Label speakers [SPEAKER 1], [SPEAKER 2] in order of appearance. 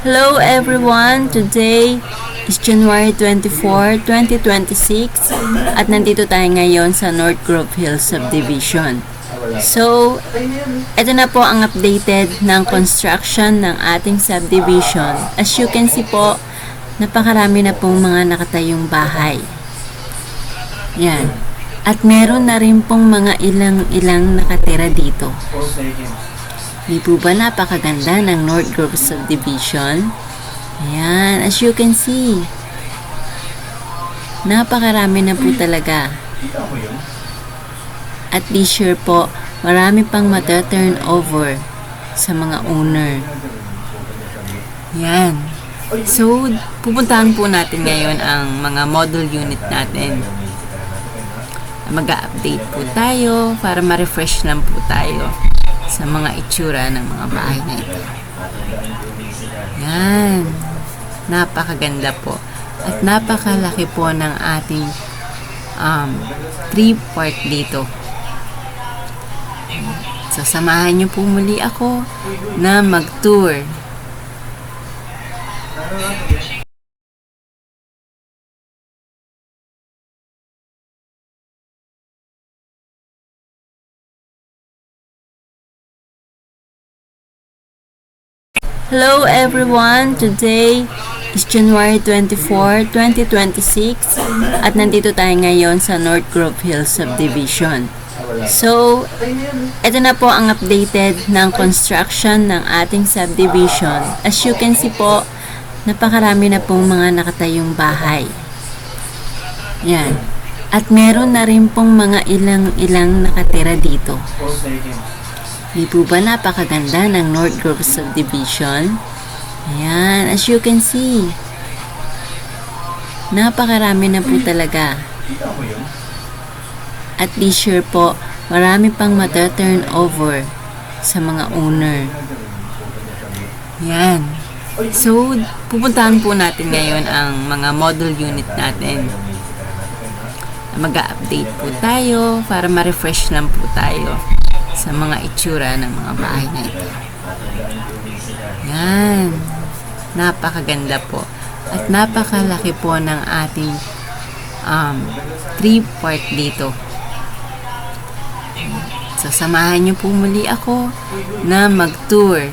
[SPEAKER 1] Hello everyone! Today is January 24, 2026 at nandito tayo ngayon sa North Grove Hills Subdivision. So, ito na po ang updated ng construction ng ating subdivision. As you can see po, napakarami na pong mga nakatayong bahay. Yan. At meron na rin pong mga ilang nakatira dito. Di po ba napakaganda ng North Grove Subdivision? Ayan, as you can see. Napakarami na po talaga. At this year po, marami pang mata-turn over sa mga owner. Ayan. So, pupuntahan po natin ngayon ang mga model unit natin. Mag-update po tayo para ma-refresh lang po tayo sa mga itsura ng mga bahay na ito. Yan. Napakaganda po. At napakalaki po ng ating tree park dito. So, samahan niyo po muli ako na mag-tour. Hello everyone! Today is January 24, 2026 at nandito tayo ngayon sa North Grove Hills Subdivision. So, ito na po ang updated ng construction ng ating subdivision. As you can see po, napakarami na pong mga nakatayong bahay. Yan. At meron na rin pong mga ilang nakatira dito. Di po ba napakaganda ng North Grove Subdivision? Ayan, as you can see. Napakarami na po talaga. At this year po, marami pang mata-turn over sa mga owner. Ayan. So, pupuntahan po natin ngayon ang mga model unit natin. Mag-update po tayo para ma-refresh lang po tayo sa mga itsura ng mga bahay na ito. Yan. Napakaganda po. At napakalaki po ng ating tree park dito. So, samahan niyo po muli ako na mag-tour.